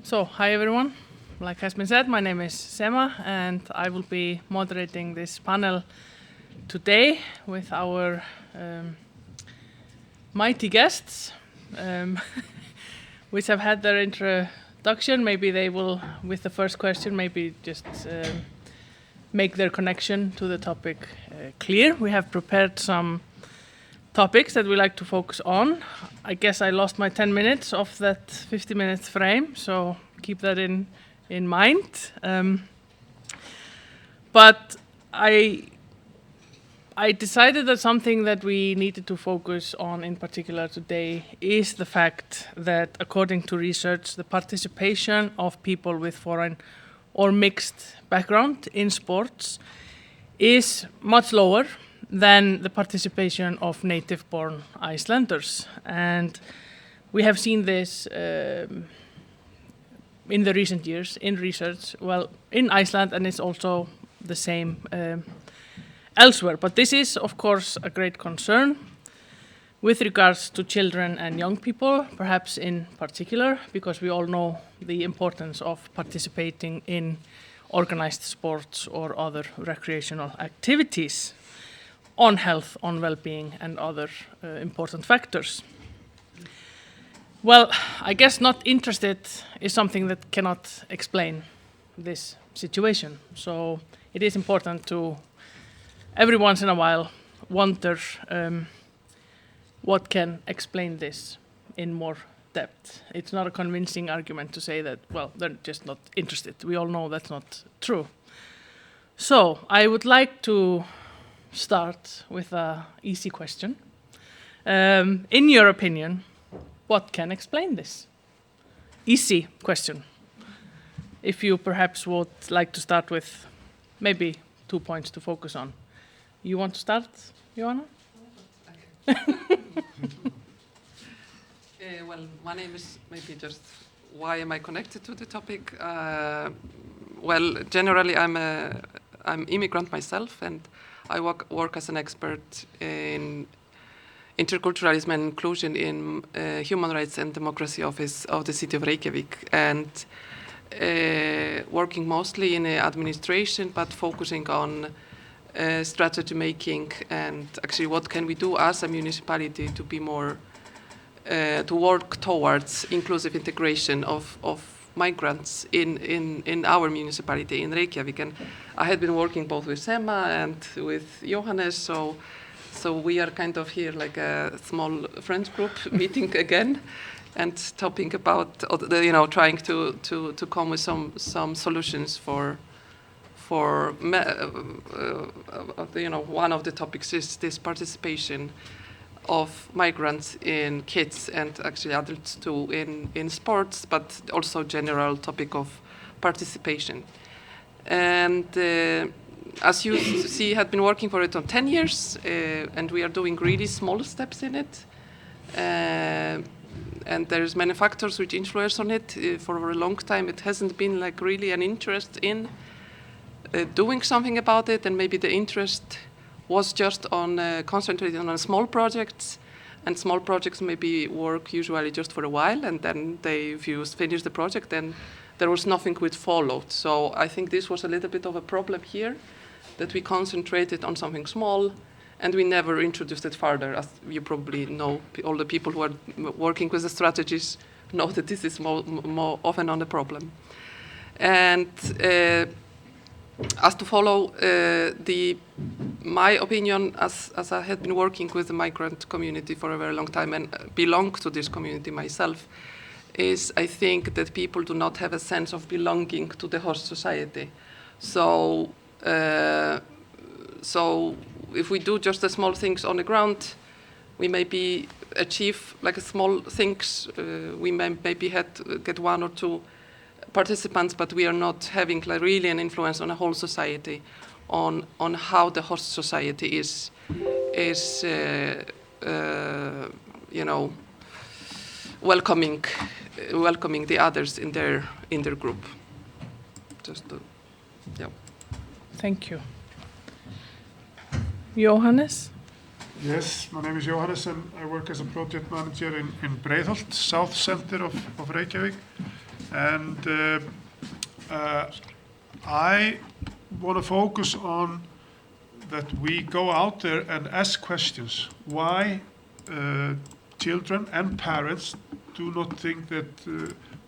So, hi everyone. Like has been said, my name is Sema, and I will be moderating this panel today with our mighty guests, um, which have had their introduction. Maybe they will, with the first question, maybe just make their connection to the topic clear. We have prepared some topics that we like to focus on. I guess I lost my 10 minutes of that 50 minutes frame, so keep that in mind. But I decided that something that we needed to focus on in particular today is the fact that, according to research, the participation of people with foreign or mixed background in sports is much lower than the participation of native-born Icelanders. And we have seen this in the recent years in research, well, in Iceland, and it's also the same elsewhere. But this is, of course, a great concern with regards to children and young people, perhaps in particular, because we all know the importance of participating in organized sports or other recreational activities on health, on well-being, and other important factors. Well, I guess not interested is something that cannot explain this situation. So it is important to, every once in a while, wonder what can explain this in more depth. It's not a convincing argument to say that, well, they're just not interested. We all know that's not true. So I would like to start with an easy question. In your opinion, what can explain this? Easy question. If you perhaps would like to start with maybe 2 points to focus on. You want to start, Joanna? Well, my name is maybe just why am I connected to the topic? Well, generally I'm immigrant myself, and I work as an expert in interculturalism and inclusion in Human Rights and Democracy Office of the City of Reykjavik, and working mostly in administration, but focusing on strategy making and actually what can we do as a municipality to be more to work towards inclusive integration of migrants in our municipality in Reykjavik. And I had been working both with Sema and with Johannes, so we are kind of here like a small friends group meeting again and talking about trying to come with some solutions for one of the topics is this participation of migrants in kids and actually adults too in sports, but also general topic of participation. And as you see, had been working for it on 10 years, and we are doing really small steps in it. And there's many factors which influence on it. For a long time, it hasn't been like really an interest in doing something about it, and maybe the interest was just on concentrating on small projects, and small projects maybe work usually just for a while, and then if you finish the project, then there was nothing which followed. So I think this was a little bit of a problem here, that we concentrated on something small, and we never introduced it further. As you probably know, all the people who are working with the strategies know that this is more often on the problem. And as to follow my opinion, as I had been working with the migrant community for a very long time and belong to this community myself, is I think that people do not have a sense of belonging to the host society. So if we do just the small things on the ground, we maybe achieve like a small things. We maybe get 1 or 2 participants, but we are not having like really an influence on the whole society, on how the host society is welcoming the others in their group. Thank you. Johannes? Yes, my name is Johannes and I work as a project manager in Breiðholt, South Center of Reykjavik. And I want to focus on that we go out there and ask questions. Why children and parents do not think that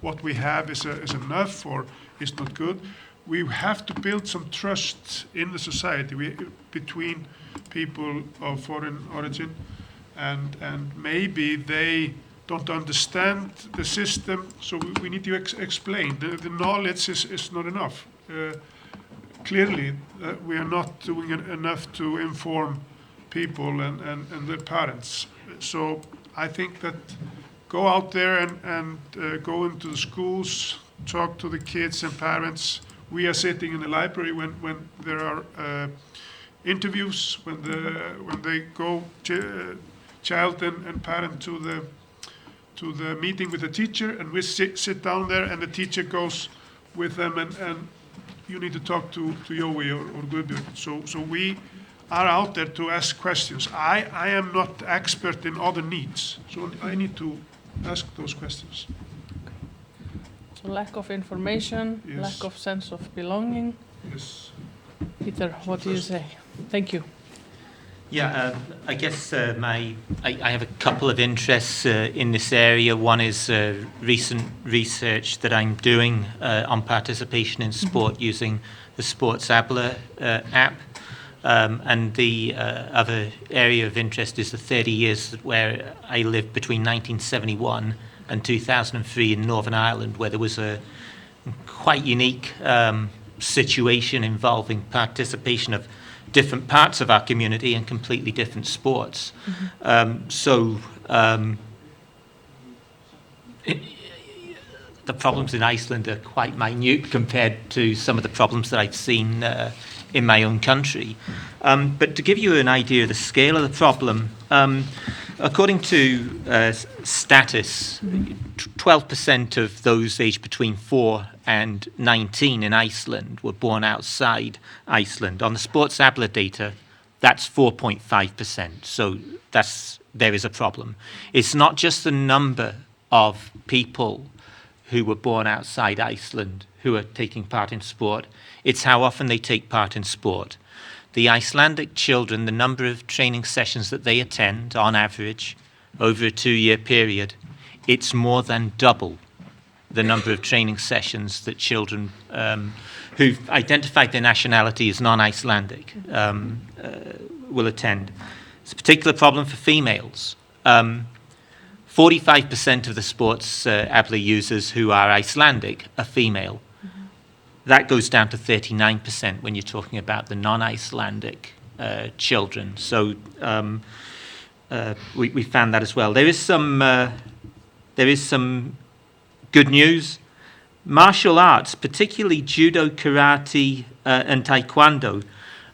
what we have is enough or is not good. We have to build some trust in the society between people of foreign origin, and maybe they don't understand the system, so we need to explain. The knowledge is not enough. Clearly, we are not doing enough to inform people and their parents. So I think that go out there and go into the schools, talk to the kids and parents. We are sitting in the library when there are interviews, when they go child and parent to the meeting with the teacher, and we sit down there and the teacher goes with them and you need to talk to Jói or Guðbjörg. So we are out there to ask questions. I am not expert in other needs, so I need to ask those questions. So lack of information, Yes. lack of sense of belonging. Yes. Peter, what do you say? Thank you. Yeah, I guess I have a couple of interests in this area. One is recent research that I'm doing on participation in sport using the Sports Abler app. And the other area of interest is the 30 years where I lived between 1971 and 2003 in Northern Ireland, where there was a quite unique situation involving participation of different parts of our community in completely different sports. The problems in Iceland are quite minute compared to some of the problems that I've seen in my own country. But to give you an idea of the scale of the problem, according to Status, 12% of those aged between 4 and 19 in Iceland were born outside Iceland. On the Sports Abler data, that's 4.5%. So there is a problem. It's not just the number of people who were born outside Iceland who are taking part in sport, it's how often they take part in sport. The Icelandic children, the number of training sessions that they attend on average over a 2-year period, it's more than double the number of training sessions that children who've identified their nationality as non-Icelandic will attend. It's a particular problem for females. 45% of the Sports Abler users who are Icelandic are female. That goes down to 39% when you're talking about the non-Icelandic children. So we found that as well. There is some good news. Martial arts, particularly judo, karate, and taekwondo,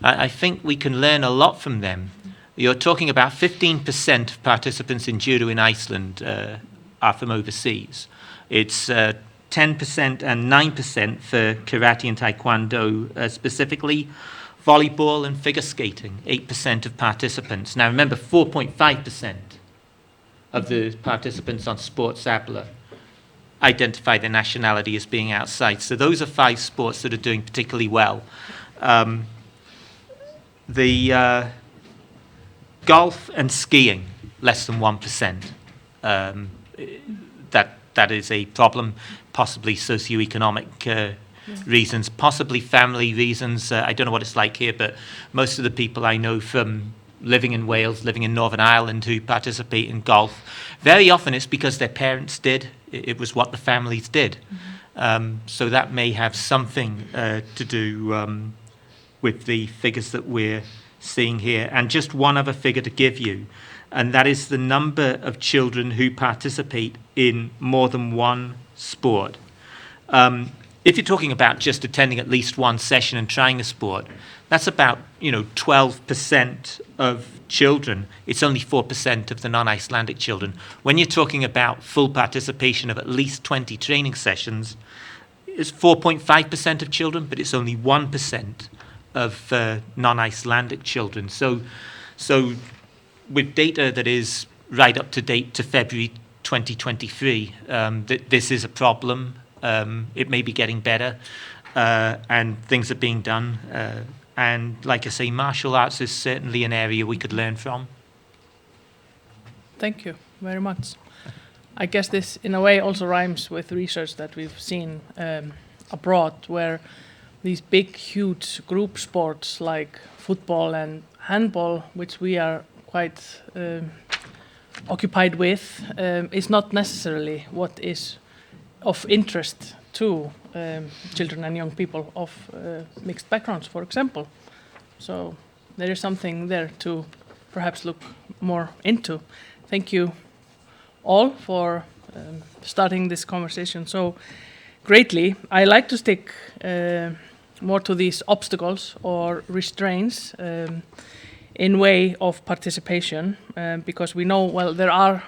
I think we can learn a lot from them. You're talking about 15% of participants in judo in Iceland are from overseas. It's 10% and 9% for karate and taekwondo specifically. Volleyball and figure skating, 8% of participants. Now remember, 4.5% of the participants on Sports Abler identify their nationality as being outside. So those are 5 sports that are doing particularly well. Golf and skiing, less than 1%. That is a problem, possibly socioeconomic reasons, possibly family reasons. I don't know what it's like here, but most of the people I know from living in Wales, living in Northern Ireland, who participate in golf, very often it's because their parents did. It was what the families did. So that may have something to do with the figures that we're seeing here. And just one other figure to give you, and that is the number of children who participate in more than one sport. If you're talking about just attending at least one session and trying a sport, that's about 12% of children. It's only 4% of the non-Icelandic children. When you're talking about full participation of at least 20 training sessions, it's 4.5% of children, but it's only 1% of non-Icelandic children. So with data that is right up to date to February 2023, this is a problem. it may be getting better, and things are being done. And like I say, martial arts is certainly an area we could learn from. Thank you very much. I guess this, in a way, also rhymes with research that we've seen abroad, where these big, huge group sports like football and handball, which we are quite occupied with, is not necessarily what is of interest to children and young people of mixed backgrounds, for example. So there is something there to perhaps look more into. Thank you all for starting this conversation so greatly. I like to stick more to these obstacles or restraints in way of participation, because we know, well, there are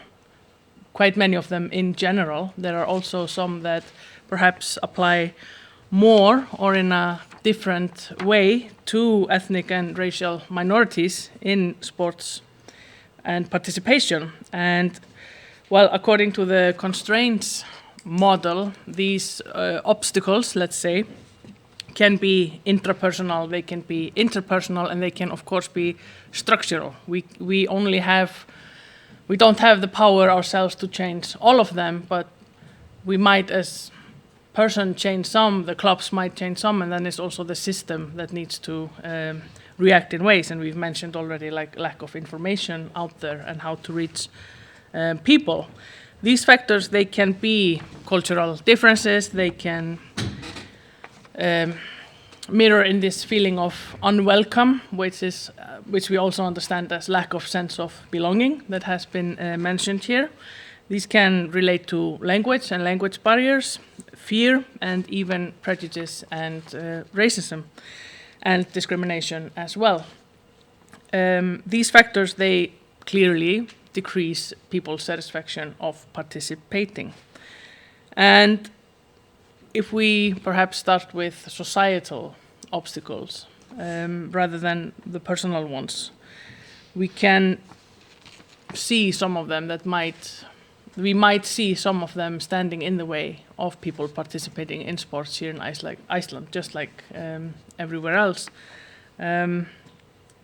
quite many of them in general. There are also some that perhaps apply more or in a different way to ethnic and racial minorities in sports and participation. And well, according to the constraints model, these obstacles, let's say, can be intrapersonal, they can be interpersonal, and they can of course be structural. We don't have the power ourselves to change all of them, but we might, as person, change some, the clubs might change some, and then it's also the system that needs to react in ways. And we've mentioned already, like, lack of information out there and how to reach people. These factors, they can be cultural differences, they can mirror in this feeling of unwelcome, which we also understand as lack of sense of belonging that has been mentioned here. These can relate to language and language barriers, fear, and even prejudice and racism and discrimination as well. These factors, they clearly decrease people's satisfaction of participating. And if we perhaps start with societal obstacles rather than the personal ones, we can see some of them we might see some of them standing in the way of people participating in sports here in Iceland, just like everywhere else.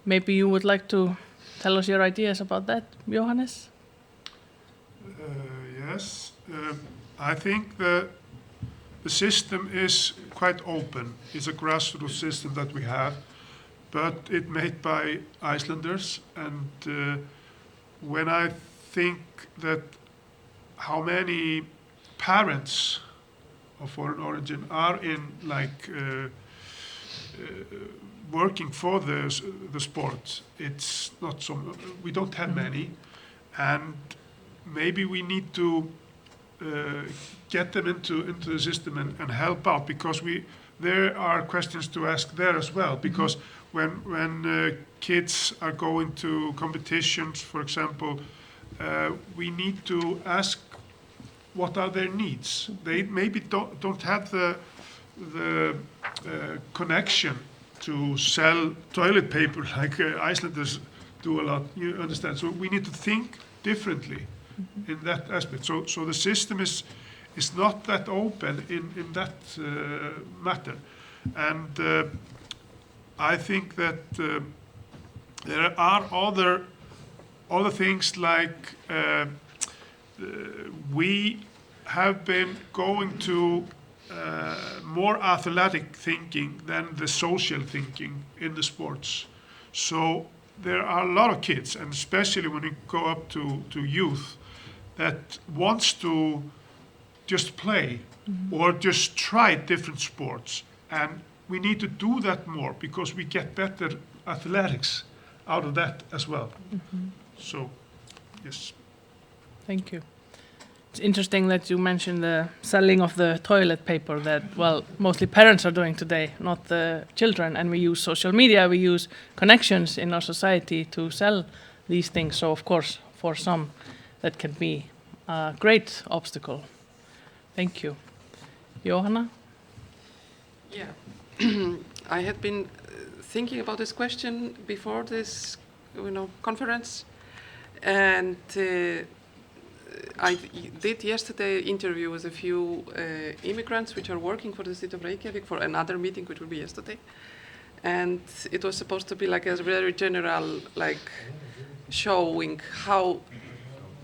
Maybe you would like to tell us your ideas about that, Jóhannes? Yes, I think the system is quite open. It's a grassroots system that we have, but it's made by Icelanders. And when I think that how many parents of foreign origin are in working for the sport, it's not so. We don't have many, and maybe we need to get them into the system and help out, because there are questions to ask there as well. Because when kids are going to competitions, for example, we need to ask what are their needs. They maybe don't have the connection to sell toilet paper like Icelanders do a lot. You understand? So we need to think differently in that aspect. So the system is not that open in that matter. And I think that there are other things like we have been going to more athletic thinking than the social thinking in the sports. So there are a lot of kids, and especially when you go up to youth, that wants to just play or just try different sports. And we need to do that more, because we get better athletics out of that as well. So, yes. Thank you. It's interesting that you mentioned the selling of the toilet paper that, well, mostly parents are doing today, not the children. And we use social media, we use connections in our society to sell these things. So, of course, for some, that can be a great obstacle. Thank you. Jóhanna? Yeah. I had been thinking about this question before this, conference, and I did yesterday interview with a few immigrants which are working for the city of Reykjavik for another meeting which will be yesterday. And it was supposed to be like a very general, like showing how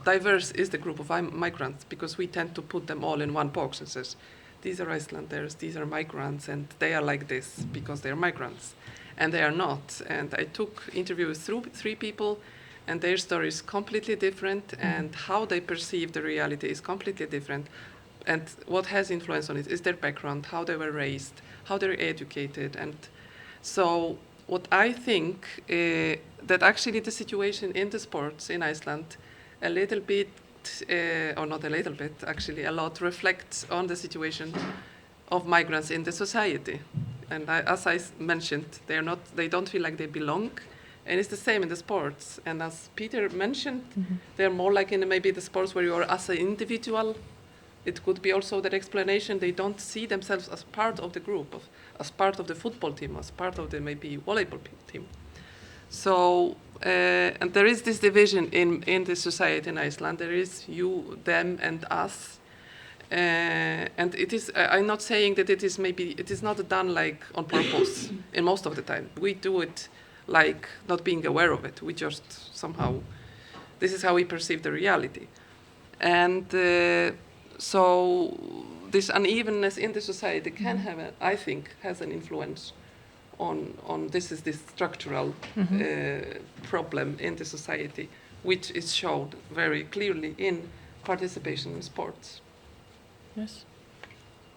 diverse is the group of migrants, because we tend to put them all in one box and says, these are Icelanders, these are migrants, and they are like this because they are migrants. And they are not. And I took interviews with 3 people, and their story is completely different, and how they perceive the reality is completely different. And what has influence on it is their background, how they were raised, how they're educated. And so what I think that actually the situation in the sports in Iceland a little bit, or not a little bit, actually a lot reflects on the situation of migrants in the society. And as I mentioned, they don't feel like they belong. And it's the same in the sports. And as Peter mentioned, they're more like in maybe the sports where you are as an individual. It could be also that explanation. They don't see themselves as part of the group, as part of the football team, as part of the maybe volleyball team. So, and there is this division in the society in Iceland. There is you, them, and us. And it is, I'm not saying that it is not done like on purpose in most of the time. We do it like not being aware of it. We just somehow, this is how we perceive the reality. And so this unevenness in the society can have, I think, has an influence on this structural problem in the society, which is shown very clearly in participation in sports. Yes.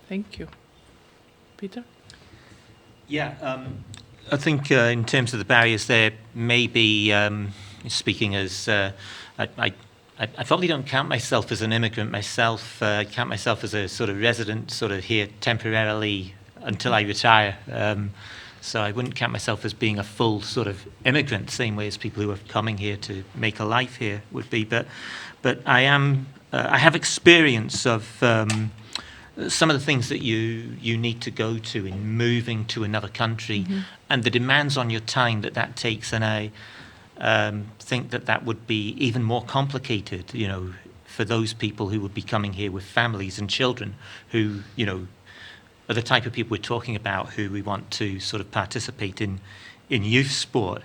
Thank you. Peter? Yeah, I think in terms of the barriers there, maybe speaking as I probably don't count myself as an immigrant myself. I count myself as a sort of resident, sort of here temporarily until I retire. So I wouldn't count myself as being a full sort of immigrant, same way as people who are coming here to make a life here would be. But I am. I have experience of some of the things that you need to go to in moving to another country, and the demands on your time that takes. And I think that would be even more complicated, for those people who would be coming here with families and children who, are the type of people we're talking about who we want to sort of participate in youth sport.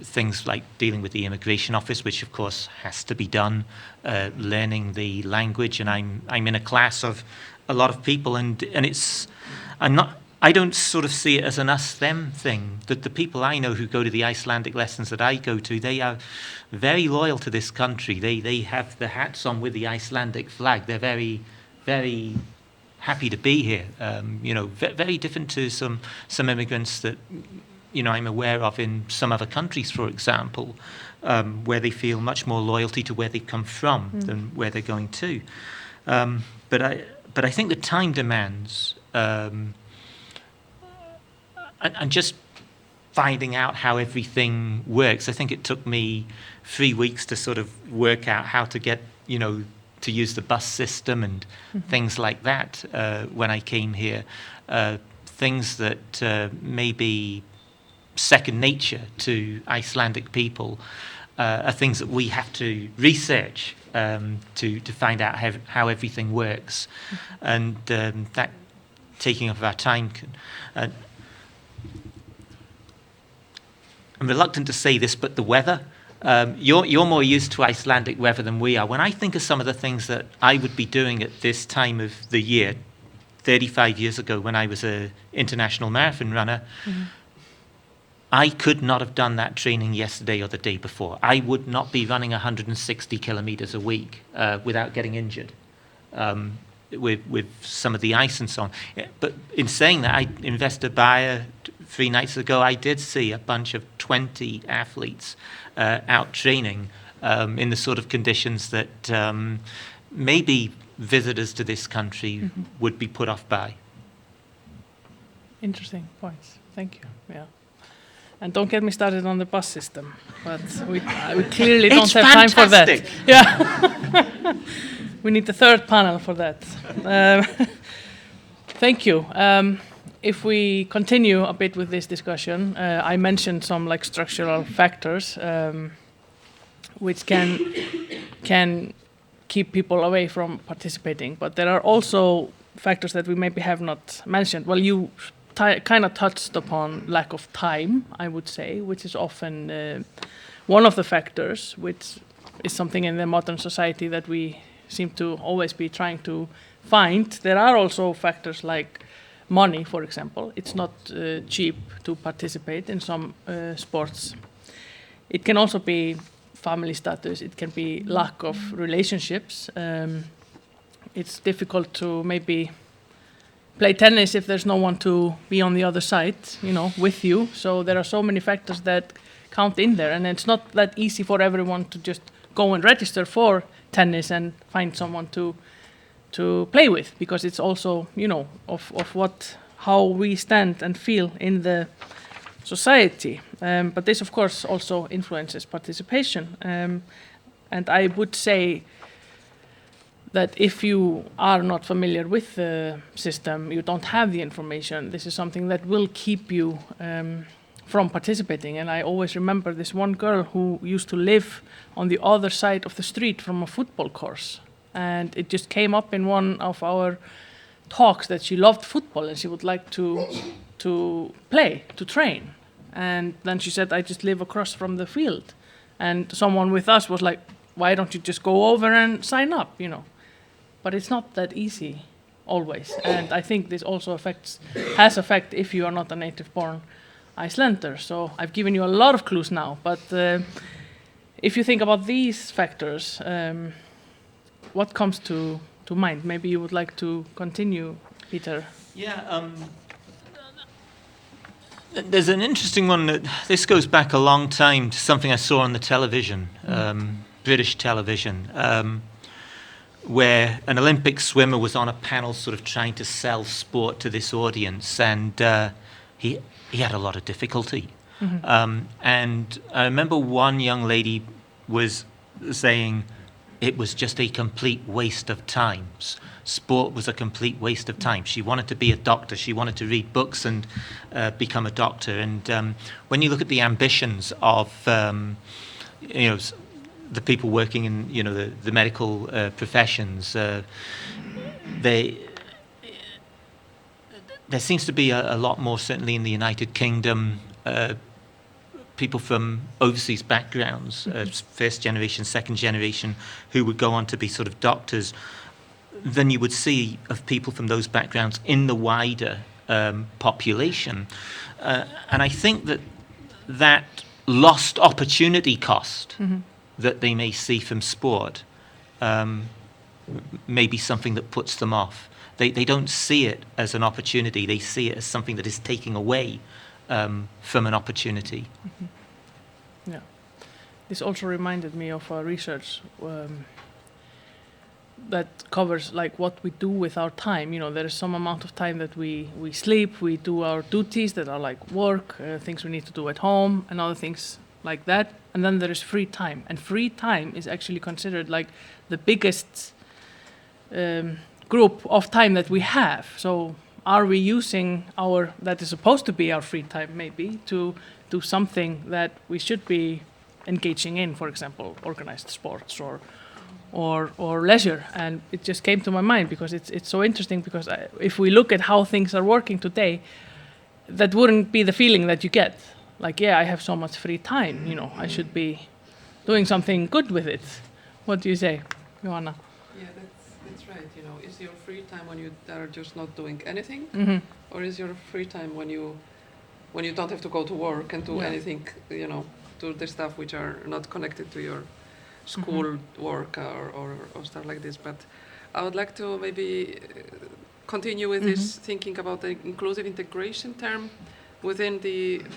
Things like dealing with the immigration office, which of course has to be done, learning the language, and I'm in a class of a lot of people, and I don't sort of see it as an us-them thing. That the people I know who go to the Icelandic lessons that I go to, they are very loyal to this country. They have the hats on with the Icelandic flag. They're very, very happy to be here. Very different to some immigrants that I'm aware of in some other countries, for example, where they feel much more loyalty to where they come from than where they're going to. But I think the time demands, and just finding out how everything works. I think it took me 3 weeks to sort of work out how to get, to use the bus system and things like that when I came here. Things that may be second nature to Icelandic people are things that we have to research to find out how everything works. And that taking up our time can... I'm reluctant to say this, but the weather... You're more used to Icelandic weather than we are. When I think of some of the things that I would be doing at this time of the year, 35 years ago when I was an international marathon runner, I could not have done that training yesterday or the day before. I would not be running 160 kilometers a week without getting injured with some of the ice and so on. But in saying that, I invested by 3 nights ago, I did see a bunch of 20 athletes out training in the sort of conditions that maybe visitors to this country would be put off by. Interesting points. Thank you. Yeah. And don't get me started on the bus system, but we clearly don't have time for that. Yeah. We need the third panel for that. Thank you. If we continue a bit with this discussion, I mentioned some structural factors. which can keep people away from participating. But there are also factors that we maybe have not mentioned. Well, you kind of touched upon lack of time, I would say, which is often one of the factors, which is something in the modern society that we seem to always be trying to find. There are also factors like money, for example. It's not cheap to participate in some sports. It can also be family status. It can be lack of relationships. It's difficult to maybe play tennis if there's no one to be on the other side, with you. So there are so many factors that count in there, and it's not that easy for everyone to just go and register for tennis and find someone to play with, because it's also, of how we stand and feel in the society. But this, of course, also influences participation. And I would say that if you are not familiar with the system, you don't have the information, this is something that will keep you from participating. And I always remember this one girl who used to live on the other side of the street from a football course. And it just came up in one of our talks that she loved football and she would like to play, to train. And then she said, I just live across from the field. And someone with us was like, why don't you just go over and sign up, But it's not that easy always. And I think this also has effect if you are not a native-born Icelander. So I've given you a lot of clues now. But if you think about these factors, what comes to mind? Maybe you would like to continue, Peter. Yeah, there's an interesting one that this goes back a long time to something I saw on the television, British television, where an Olympic swimmer was on a panel sort of trying to sell sport to this audience, and he had a lot of difficulty. And I remember one young lady was saying it was just a complete waste of time. Sport was a complete waste of time. She wanted to be a doctor. She wanted to read books and become a doctor. And when you look at the ambitions of, the people working in, the medical professions, there seems to be a lot more, certainly in the United Kingdom, people from overseas backgrounds, first generation, second generation, who would go on to be sort of doctors, than you would see of people from those backgrounds in the wider population. And I think that lost opportunity cost that they may see from sport may be something that puts them off. They don't see it as an opportunity. They see it as something that is taking away from an opportunity. Yeah. This also reminded me of our research that covers like what we do with our time. There is some amount of time that we sleep, we do our duties that are like work, things we need to do at home, and other things like that. And then there is free time. And free time is actually considered like the biggest group of time that we have. So are we using that is supposed to be our free time maybe to do something that we should be engaging in, for example, organized sports or leisure? And it just came to my mind because it's so interesting, because if we look at how things are working today, that wouldn't be the feeling that you get. Like, yeah, I have so much free time, I should be doing something good with it. What do you say, Johanna? Yeah, that's right. Is your free time when you are just not doing anything, or is your free time when you don't have to go to work and do anything, do the stuff which are not connected to your school work or stuff like this? But I would like to maybe continue with this, thinking about the inclusive integration term within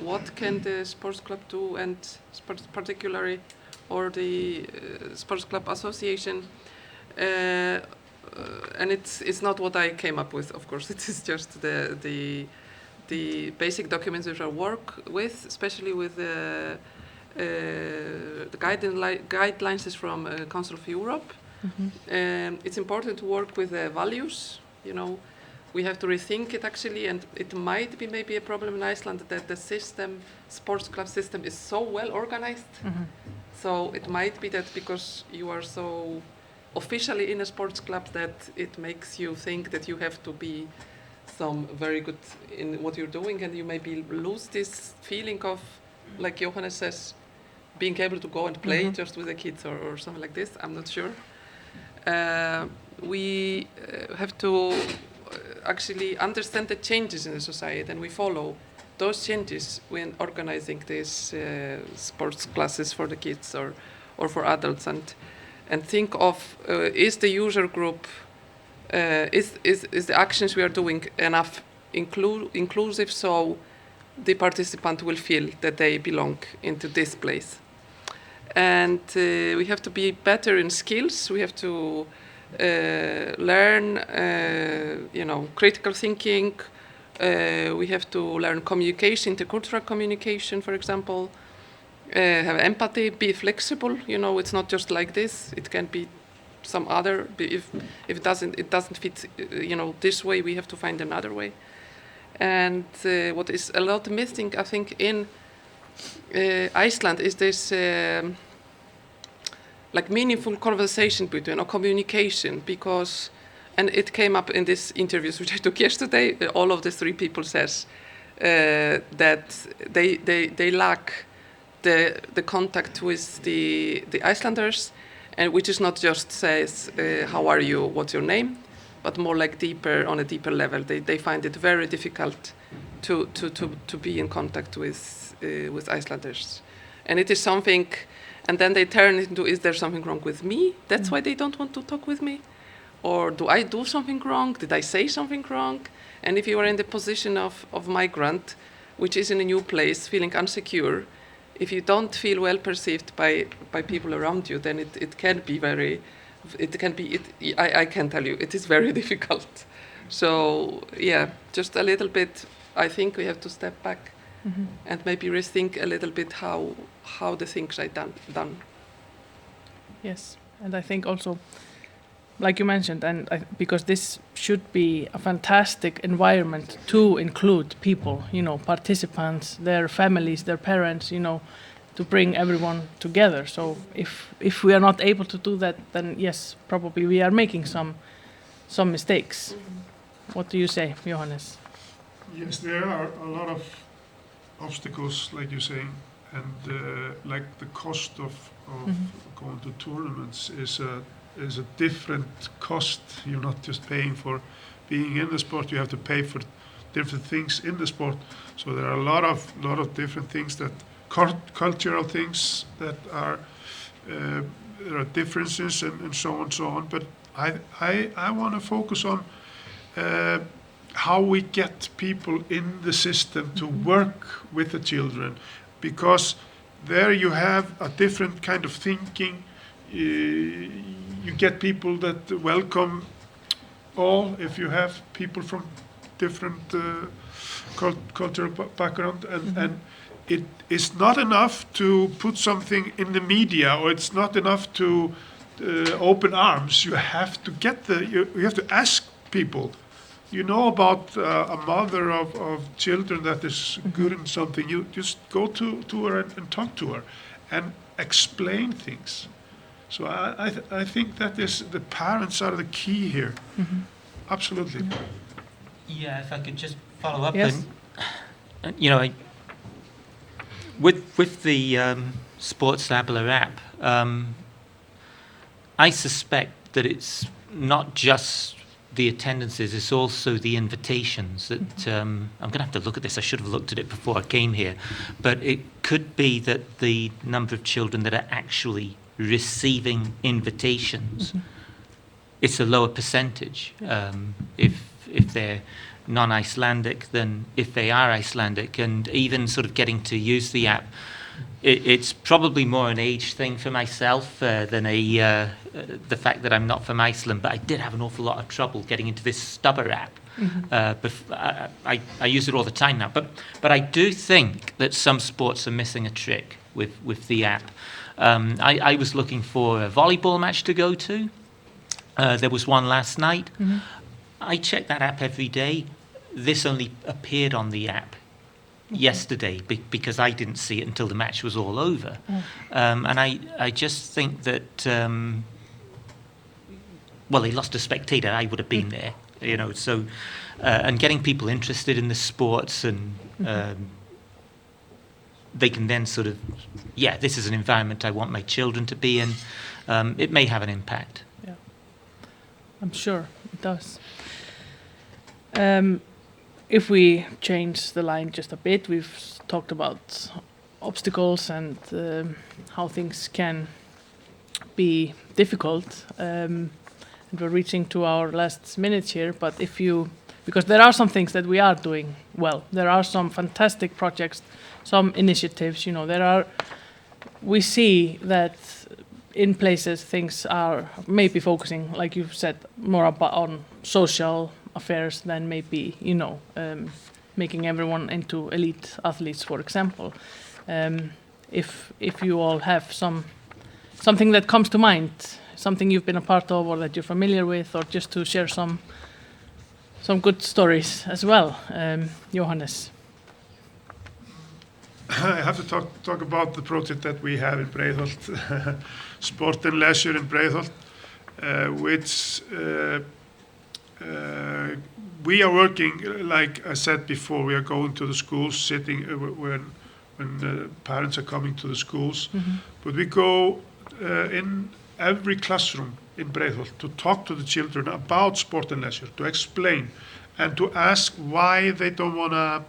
what can the sports club do, and particularly, or the sports club association. And it's not what I came up with, of course. It is just the basic documents which I work with, especially with the guidelines is from Council of Europe. It's important to work with values. We have to rethink it actually, and it might be maybe a problem in Iceland that the sports club system is so well organized So it might be that because you are so officially in a sports club that it makes you think that you have to be some very good in what you're doing, and you maybe lose this feeling of, like Johannes says, being able to go and play just with the kids or something like this. I'm not sure. We have to actually understand the changes in the society, and we follow those changes when organizing these sports classes for the kids or for adults, and think of is the user group, is the actions we are doing enough inclusive so the participant will feel that they belong into this place. And we have to be better in skills. We have to learn, critical thinking. We have to learn communication, intercultural communication, for example. Have empathy, be flexible. It's not just like this. It can be some other. If it doesn't fit, this way, we have to find another way. And what is a lot missing, I think, in Iceland is this like meaningful conversation between or communication, because, and it came up in these interviews which I took yesterday. All of the three people says that they lack the contact with the Icelanders, and which is not just says how are you, what's your name, but more like on a deeper level. They find it very difficult to be in contact with Icelanders, and it is something. And then they turn into, is there something wrong with me? That's why they don't want to talk with me? Or do I do something wrong? Did I say something wrong? And if you are in the position of migrant, which is in a new place, feeling insecure, if you don't feel well perceived by people around you, then it can be I can tell you, it is very difficult. So yeah, just a little bit, I think we have to step back and maybe rethink a little bit how the things are done. Yes, and I think also, like you mentioned, because this should be a fantastic environment to include people, participants, their families, their parents, to bring everyone together. So if we are not able to do that, then yes, probably we are making some mistakes. What do you say, Johannes? Yes, there are a lot of obstacles, like you're saying, and like the cost of going to tournaments is a different cost. You're not just paying for being in the sport; you have to pay for different things in the sport. So there are a lot of different things that cultural things that are there are differences and so on. But I want to focus on how we get people in the system to work with the children, because there you have a different kind of thinking. You get people that welcome all. If you have people from different cultural background, and it is not enough to put something in the media, or it's not enough to open arms. You have to get you have to ask people. About a mother of children that is good in something, you just go to her and talk to her and explain things. So I think that is, the parents are the key here. Absolutely. Yeah, if I could just follow up. Yes. And with the Sports Labler app, I suspect that it's not just the attendances, it's also the invitations that I'm going to have to look at this. I should have looked at it before I came here, but it could be that the number of children that are actually receiving invitations, it's a lower percentage if they're non-Icelandic than if they are Icelandic. And even sort of getting to use the app, it's probably more an age thing for myself than the fact that I'm not from Iceland. But I did have an awful lot of trouble getting into this Stubber app. I use it all the time now. But I do think that some sports are missing a trick with the app. I was looking for a volleyball match to go to. There was one last night. I check that app every day. This only appeared on the app yesterday because I didn't see it until the match was all over. And I just think that, well, he lost a spectator. I would have been there, you know. So, and getting people interested in the sports and they can then sort of, yeah, this is an environment I want my children to be in. It may have an impact. Yeah, I'm sure it does. If we change the line just a bit, we've talked about obstacles and how things can be difficult. And we're reaching to our last minute here, but because there are some things that we are doing well. There are some fantastic projects, some initiatives, you know, we see that in places things are maybe focusing, like you've said, more on social affairs than maybe, you know, making everyone into elite athletes, for example. If you all have something that comes to mind, something you've been a part of or that you're familiar with, or just to share some good stories as well, Johannes. I have to talk about the project that we have in Breiðholt, Sport and Leisure in Breiðholt, which we are working, like I said before, we are going to the schools, sitting when parents are coming to the schools, but we go in every classroom in Breiðholt to talk to the children about sport and leisure, to explain and to ask why they don't want to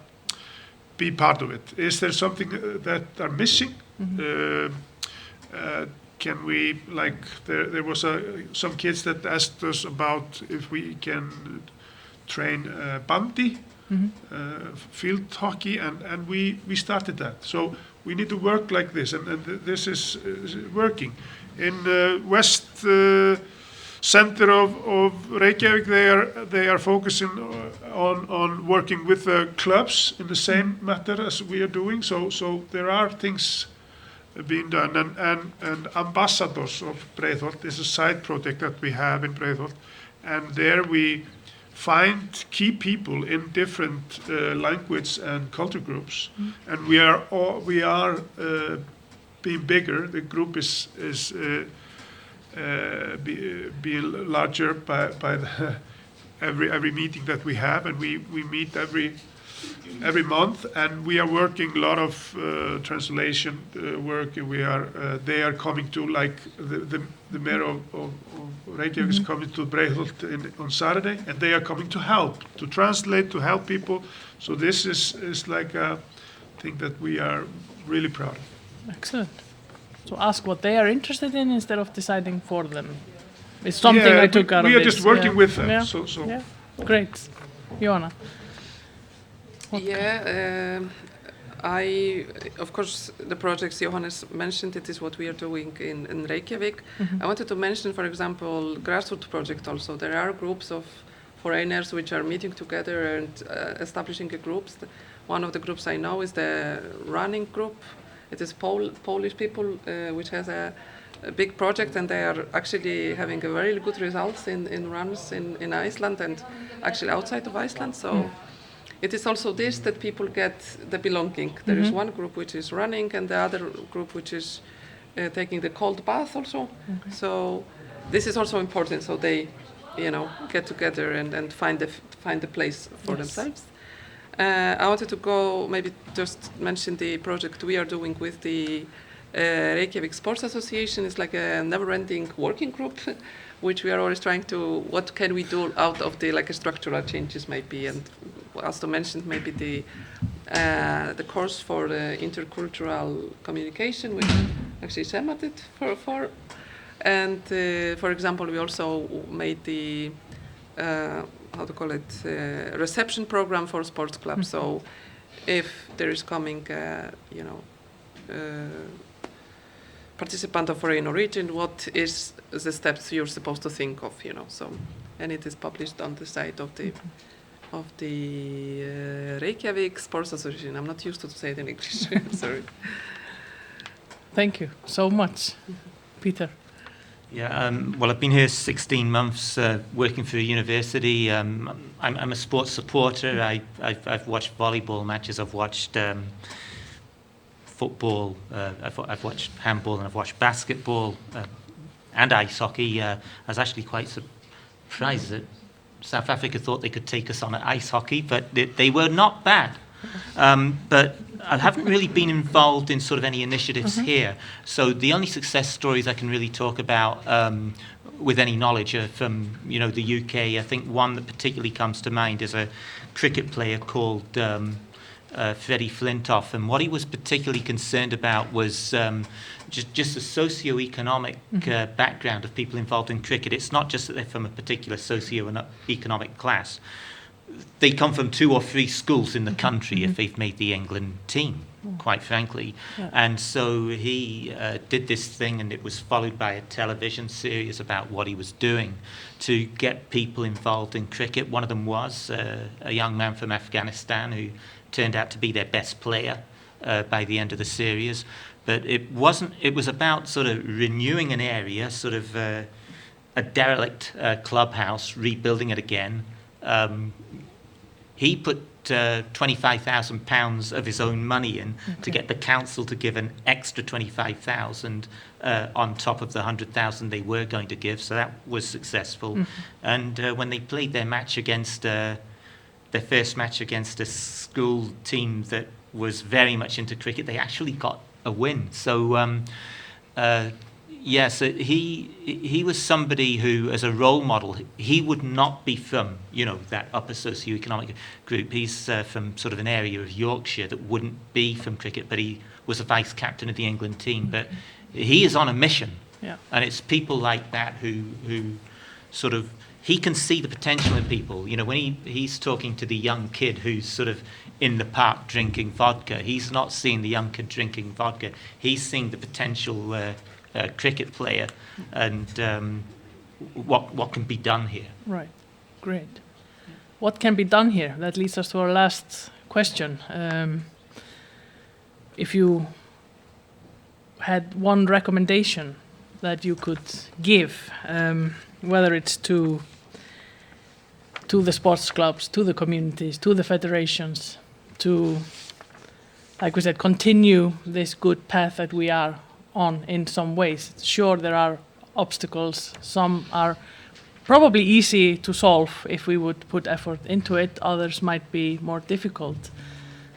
be part of it. Is there something that are missing? Can we, like, there was some kids that asked us about if we can train bandy, field hockey, and we started that. So we need to work like this, and this is working. In west center of Reykjavik, they are focusing on working with the clubs in the same matter as we are doing. So there are things being done, and Ambassadors of Breiðholt is a side project that we have in Breiðholt, and there we find key people in different language and culture groups, and we are being bigger. The group is being larger by every meeting that we have, and we meet every month, and we are working a lot of translation work. They are coming to, like, the mayor of Reykjavik is coming to Breiðholt on Saturday, and they are coming to help, to translate, to help people. So this is like a thing that we are really proud of. Excellent. So ask what they are interested in instead of deciding for them. It's something I took out of this. We are just working with them. Yeah. So. Yeah. Great. Joanna. Yeah, of course, the projects Johannes mentioned, it is what we are doing in Reykjavik. I wanted to mention, for example, grassroots project also. There are groups of foreigners which are meeting together and establishing groups. One of the groups I know is the running group. It is Polish people, which has a big project, and they are actually having a very good results in runs in Iceland and actually outside of Iceland. So it is also this that people get the belonging. There is one group which is running, and the other group which is taking the cold bath also. So this is also important. So they, get together and find the place for themselves. I wanted to maybe just mention the project we are doing with the Reykjavik Sports Association. It's like a never-ending working group, which we are always trying to, what can we do out of the structural changes maybe, and also mentioned maybe the course for the intercultural communication, which actually Sema did for. And for example, we also made the reception program for sports clubs. So if there is coming, participant of foreign origin, what is the steps you're supposed to think of, so, and it is published on the site of the Reykjavik Sports Association. I'm not used to say it in English. Sorry. Thank you so much, Peter. Yeah, well, I've been here 16 months working for a university. I'm a sports supporter. I've watched volleyball matches. I've watched football. I've watched handball and I've watched basketball and ice hockey. I was actually quite surprised that South Africa thought they could take us on at ice hockey, but they were not bad. But I haven't really been involved in sort of any initiatives here. So the only success stories I can really talk about with any knowledge are from the UK. I think one that particularly comes to mind is a cricket player called Freddie Flintoff, and what he was particularly concerned about was just the socio-economic background of people involved in cricket. It's not just that they're from a particular socio-economic class. They come from 2 or 3 schools in the country if they've made the England team, quite frankly. Yeah. And so he did this thing, and it was followed by a television series about what he was doing to get people involved in cricket. One of them was a young man from Afghanistan who turned out to be their best player by the end of the series. But it was about sort of renewing an area, sort of a derelict clubhouse, rebuilding it again. He put £25,000 of his own money in to get the council to give an extra 25,000 on top of the 100,000 they were going to give. So that was successful. And when they played their match against their first match against a school team that was very much into cricket, they actually got a win. So yes, he was somebody who, as a role model, he would not be from, that upper socio-economic group. He's from sort of an area of Yorkshire that wouldn't be from cricket, but he was a vice captain of the England team. But he is on a mission. Yeah. And it's people like that who sort of, he can see the potential in people. When he's talking to the young kid who's sort of in the park drinking vodka, he's not seeing the young kid drinking vodka. He's seeing the potential cricket player and what can be done here. Right, great. What can be done here? That leads us to our last question. If you had one recommendation that you could give, whether it's to the sports clubs, to the communities, to the federations, to, like we said, continue this good path that we are on in some ways. Sure, there are obstacles. Some are probably easy to solve if we would put effort into it. Others might be more difficult.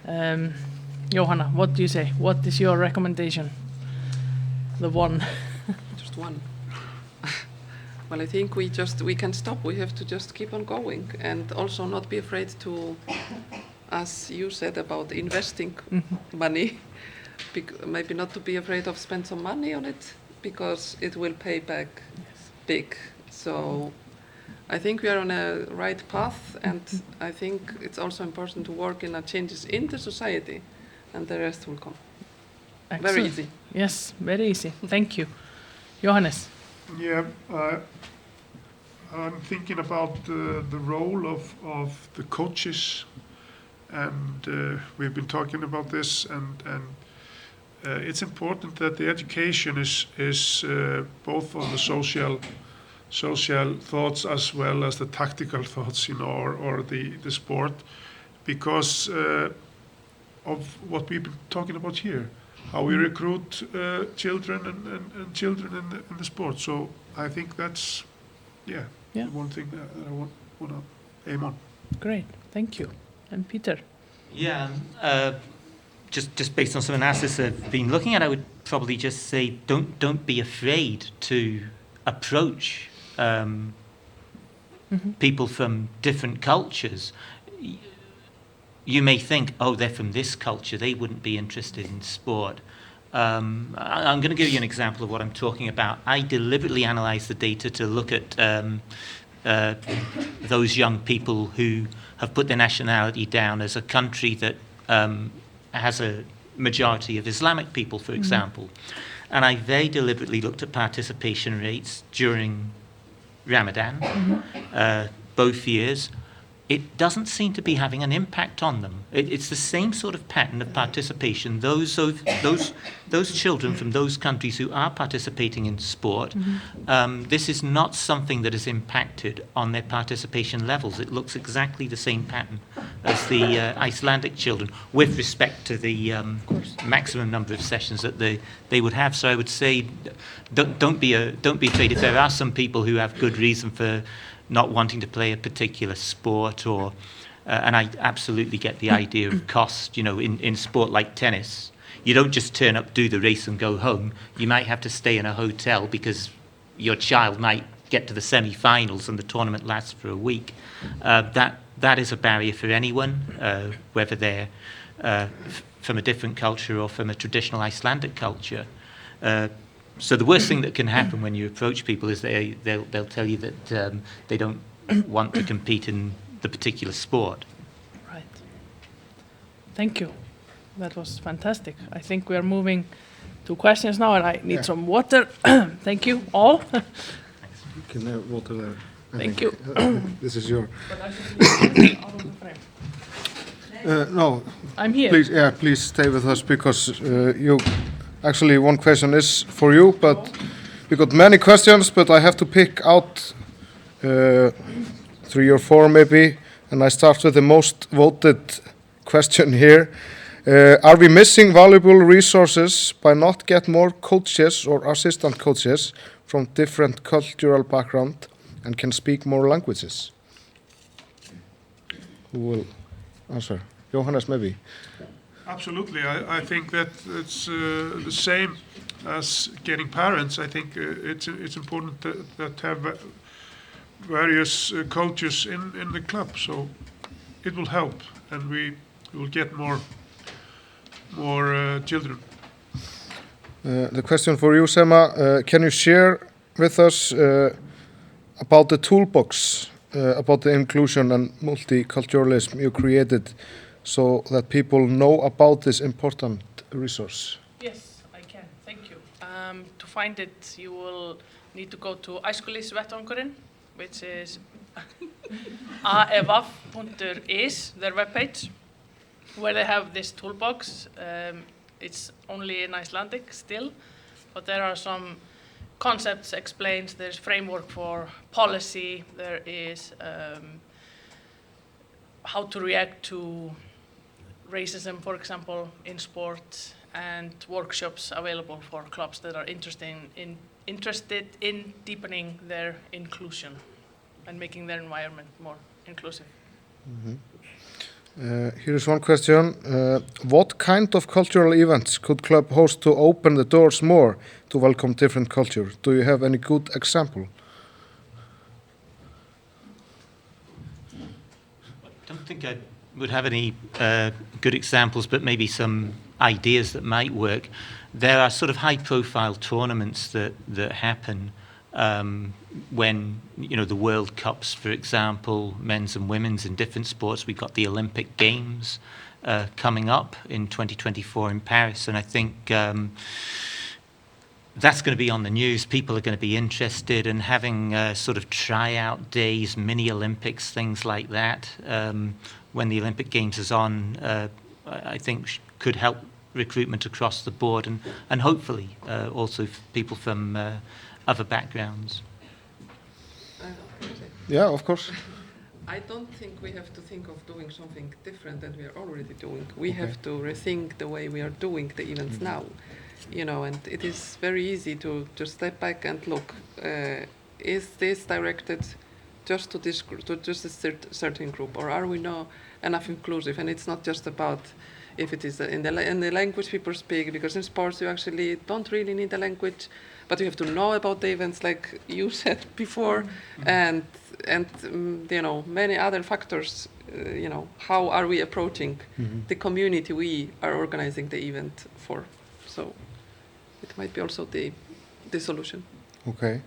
Johanna, what do you say? What is your recommendation? The one. Just one. Well, I think we can stop. We have to just keep on going, and also not be afraid to, as you said about investing money. Maybe not to be afraid of spend some money on it, because it will pay back big. So I think we are on a right path, and I think it's also important to work in changes in the society, and the rest will come. Excellent. Very easy. Yes, very easy. Thank you. Johannes. Yeah, I'm thinking about the role of the coaches, and we've been talking about this, and it's important that the education is both on the social thoughts as well as the tactical thoughts, or the sport, because of what we've been talking about here, how we recruit children and children in the sport. So I think that's one thing that I want to aim on. Great, thank you. And Peter? Yeah. Just based on some analysis I've been looking at, I would probably just say don't be afraid to approach people from different cultures. You may think, oh, they're from this culture, they wouldn't be interested in sport. I'm going to give you an example of what I'm talking about. I deliberately analysed the data to look at those young people who have put their nationality down as a country that has a majority of Islamic people, for example. And I very deliberately looked at participation rates during Ramadan, both years. it doesn't seem to be having an impact on them. It's the same sort of pattern of participation. Those children from those countries who are participating in sport, this is not something that has impacted on their participation levels. It looks exactly the same pattern as the Icelandic children with respect to the maximum number of sessions that they would have. So I would say don't be afraid if there are some people who have good reason for not wanting to play a particular sport, or and I absolutely get the idea of cost. You know, in sport like tennis, you don't just turn up, do the race and go home. You might have to stay in a hotel because your child might get to the semi-finals and the tournament lasts for a week. That is a barrier for anyone, whether they're from a different culture or from a traditional Icelandic culture. So the worst thing that can happen when you approach people is they'll tell you that they don't want to compete in the particular sport. Right. Thank you. That was fantastic. I think we are moving to questions now, and I need some water. Thank you all. Can I have water there? Thank you. This is your. But I should leave it out of the frame. No, I'm here. please stay with us because you. Actually, one question is for you, but we got many questions, but I have to pick out 3 or 4 maybe, and I start with the most voted question here. Are we missing valuable resources by not get more coaches or assistant coaches from different cultural background and can speak more languages? Who will answer? Johannes, maybe. Absolutely. I think that it's the same as getting parents. I think it's important that have various cultures in the club. So it will help, and we will get more children. The question for you, Sema, can you share with us about the toolbox, about the inclusion and multiculturalism you created so that people know about this important resource? Yes, I can. Thank you. To find it, you will need to go to Æskulýðsvettvangurinn, which is aevav.is, their webpage, where they have this toolbox. It's only in Icelandic still, but there are some concepts explained. There's framework for policy. There is how to react to racism, for example, in sport, and workshops available for clubs that are interested in deepening their inclusion and making their environment more inclusive. Mm-hmm. Here is one question. What kind of cultural events could club host to open the doors more to welcome different cultures? Do you have any good example? I don't think I would have any good examples, but maybe some ideas that might work. There are sort of high-profile tournaments that happen when, you know, the World Cups, for example, men's and women's in different sports. We've got the Olympic Games coming up in 2024 in Paris, and I think that's going to be on the news. People are going to be interested in having sort of tryout days, mini Olympics, things like that. When the Olympic Games is on, I think could help recruitment across the board, and hopefully also people from other backgrounds. Yeah, of course. I don't think we have to think of doing something different than we are already doing. We have to rethink the way we are doing the events now, you know, and it is very easy to just step back and look, is this directed just to this group, to just a certain group, or are we not enough inclusive? And it's not just about if it is in the language people speak, because in sports you actually don't really need the language, but you have to know about the events, like you said before, and you know, many other factors. You know, how are we approaching the community we are organizing the event for? So it might be also the solution. Okay.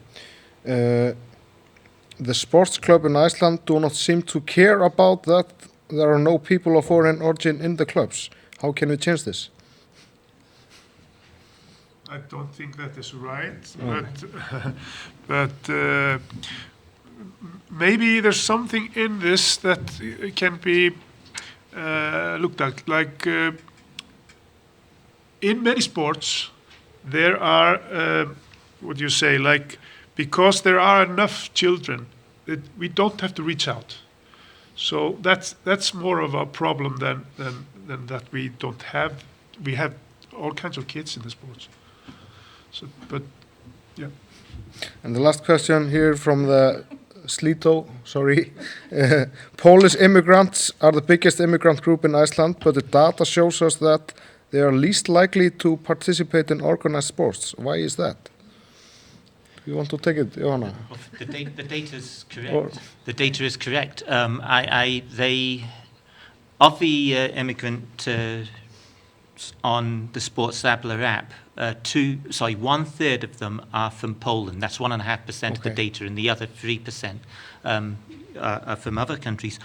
The sports club in Iceland do not seem to care about that. There are no people of foreign origin in the clubs. How can we change this? I don't think that is right, Oh. but maybe there's something in this that can be looked at. Like in many sports, there are, what do you say, like, because there are enough children, we don't have to reach out. So that's more of a problem than that we don't have. We have all kinds of kids in the sports. So, but yeah. And the last question here from the Slito, sorry. Polish immigrants are the biggest immigrant group in Iceland, but the data shows us that they are least likely to participate in organized sports. Why is that? You want to take it, Johanna? Well, the data is correct. The data is correct. They of the immigrant on the Sports Stabler app, 1/3 of them are from Poland. That's 1.5% of the data, and the other 3% are from other countries.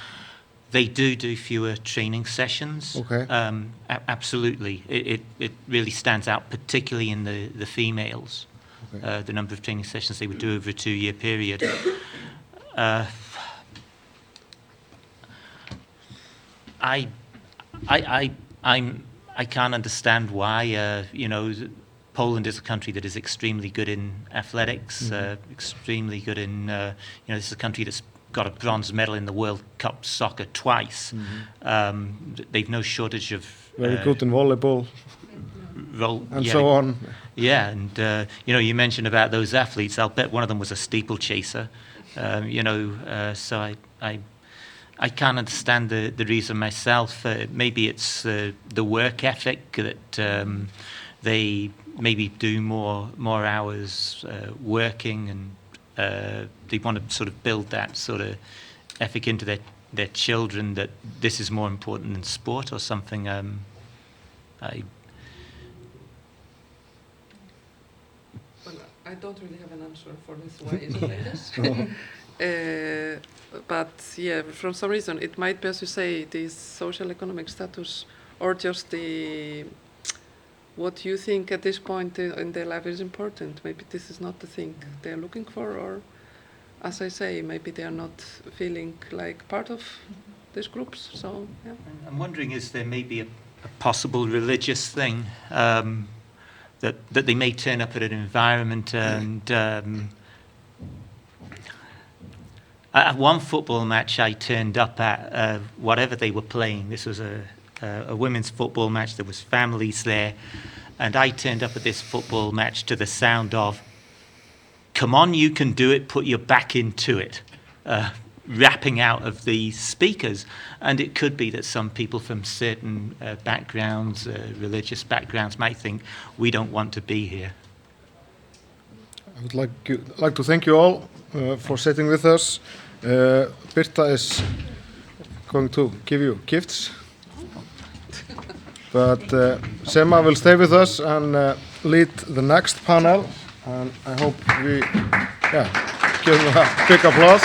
They do fewer training sessions. Okay. Absolutely. It really stands out, particularly in the females. Okay. The number of training sessions they would do over a 2-year period. I can't understand why. Poland is a country that is extremely good in athletics, extremely good in. This is a country that's got a bronze medal in the World Cup soccer twice. They've no shortage of very good in volleyball. So on. Yeah, and you mentioned about those athletes. I'll bet one of them was a steeplechaser. So I can't understand the reason myself. Maybe it's the work ethic that they maybe do more hours working, and they want to sort of build that sort of ethic into their children, that this is more important than sport or something. I don't really have an answer for this. Why is it like this? But yeah, from some reason it might be, as you say, this social economic status, or just what you think at this point in their life is important. Maybe this is not the thing they are looking for, or, as I say, maybe they are not feeling like part of these groups. So yeah. I'm wondering, is there maybe a possible religious thing that they may turn up at an environment and. At one football match I turned up at, whatever they were playing, this was a women's football match, there was families there, and I turned up at this football match to the sound of, "Come on, you can do it, put your back into it," rapping out of the speakers. And it could be that some people from certain backgrounds, religious backgrounds, might think, we don't want to be here. I would like to thank you all for sitting with us. Birta is going to give you gifts, but Sema will stay with us and lead the next panel, and I hope we give him a big applause.